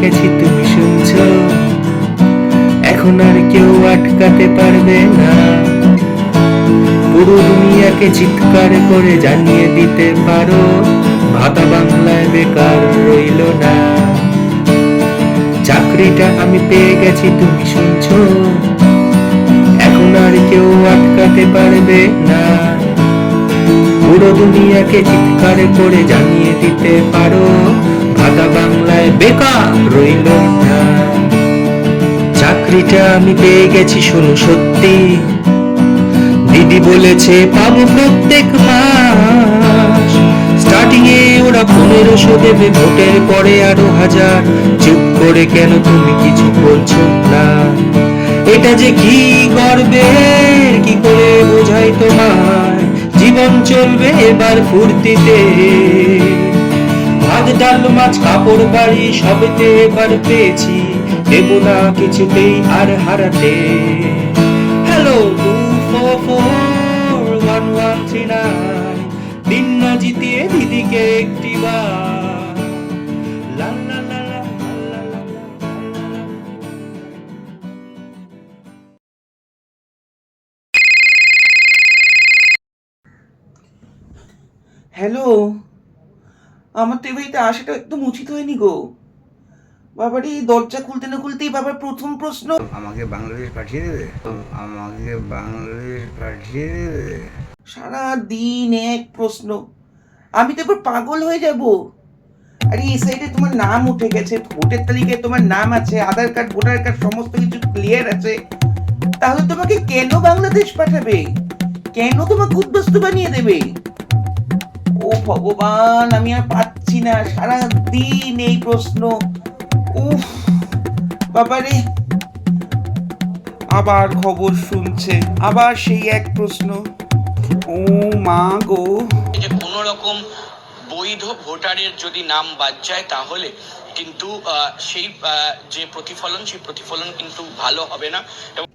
গেছি তুমি শুনছো, এখন আর কেউ আটকাতে পারবে না। পুরো দুনিয়াকে চিৎকার করে জানিয়ে দিতে পারো, ভাতা বাংলায় বেকার রইল না। চাকরিটা আমি পেয়ে গেছি তুমি শুনছো, এখন আর কেউ আটকাতে পারবে না। পুরো দুনিয়াকে চিৎকার করে জানিয়ে দিতে পারো, ভাতা বাংলায় বেকার রইল না। চাকরিটা আমি পেয়ে গেছি শোনো সত্যি, দিদি বলেছে পাবো প্রত্যেক মাস। স্টার্টিং এ ওরা 1500 দেবে, ভোটের পরে আরো 1000। চুপ করে কেন তুমি কিছু বলছো না? এটা যে কি করবে, কি করে বোঝাই তোমায়? জীবন চলবে এবার ফুর্তিতে, ভাত ডাল মাছ কাপড় বাড়ি সবেতে এবার পেয়েছি, দেব না কিছুতেই আর হারাতে। হ্যালো 2441139, দিন না জিতিয়ে দিদিকে একটিবার। লা লা লা লা লা লা লা। হ্যালো, আমার তো এবাড়িতে আসাটা একদম উচিত হয়নি গো। বাবারে দরজা খুলতে না খুলতেই বাবার প্রথম প্রশ্ন, আমাকে বাংলাদেশ পাঠিয়ে দেবে, আমাকে বাংলাদেশ পাঠিয়ে দেবে। সারা দিন এক প্রশ্ন, আমি তো এবার পাগল হয়ে যাব। আরে এই সাইডে তোমার নাম উঠে গেছে, ভোটের তালিকায় তোমার নাম আছে, আধার কার্ড ভোটার কার্ড সমস্ত কিছু ক্লিয়ার আছে, তাহলে তোমাকে কেন বাংলাদেশ পাঠাবে? কেন তোমাকে উদ্বাস্তু বানিয়ে দেবে? ও ভগবান, আমি আর পাচ্ছি না, সারা দিন এই প্রশ্ন। উফ বাবারে, আবার খবর শুনছে, আবার সেই এক প্রশ্ন। ও মা গো, যে কোনো রকম বৈধ ভোটারের যদি নাম বাদ যায় তাহলে কিন্তু সেই যে প্রতিফলন সেই প্রতিফলন কিন্তু ভালো হবে না। এবং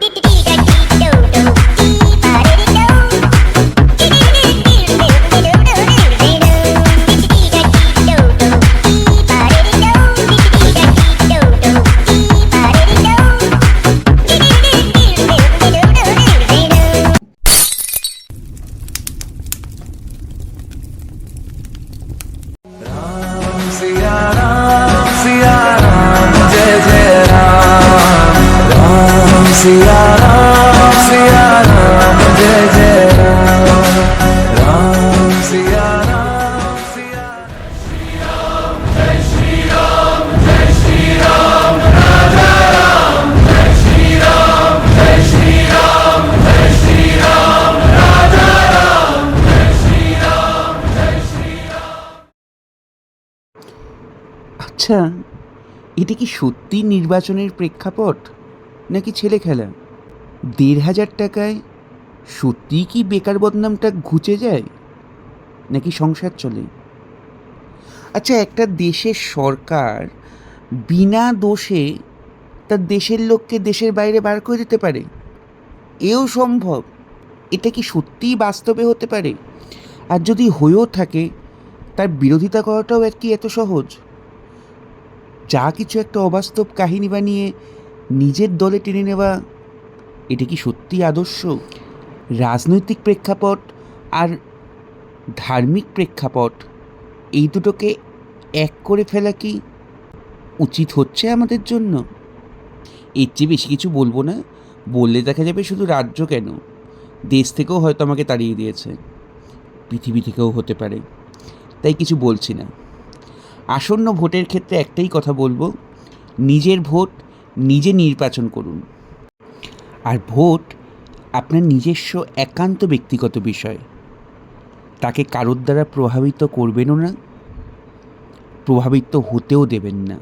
सिया राम जय जय राम, राम सिया राम जय जय राम, राम सिया राम सिया। আচ্ছা এটা কি সত্যি নির্বাচনের প্রেক্ষাপট নাকি ছেলে খেলা? 1,500 টাকায় সত্যিই কি বেকার বদনামটা ঘুচে যায় নাকি সংসার চলে? আচ্ছা, একটা দেশের সরকার বিনা দোষে তার দেশের লোককে দেশের বাইরে বার করে দিতে পারে, এও সম্ভব? এটা কি সত্যিই বাস্তবে হতে পারে? আর যদি হয়েও থাকে, তার বিরোধিতা করাটাও আর কি এত সহজ? যা কিছু একটা অবাস্তব কাহিনী বানিয়ে নিজের দলে টেনে নেওয়া, এটা কি সত্যি আদর্শ? রাজনৈতিক প্রেক্ষাপট আর ধার্মিক প্রেক্ষাপট, এই দুটোকে এক করে ফেলা কি উচিত হচ্ছে আমাদের জন্য? এর চেয়ে বেশি কিছু বলবো না, বললে দেখা যাবে শুধু রাজ্য কেন, দেশ থেকেও হয়তো আমাকে তাড়িয়ে দিয়েছে, পৃথিবী থেকেও হতে পারে, তাই কিছু বলছি না। আসন্ন ভোটের ক্ষেত্রে একটাই কথা বলবো, নিজের ভোট নিজে নির্বাচন করুন। আর ভোট আপনার নিজস্ব একান্ত ব্যক্তিগত বিষয়, তাকে কারোর দ্বারা প্রভাবিত করবেনও না, প্রভাবিত হতেও দেবেন না।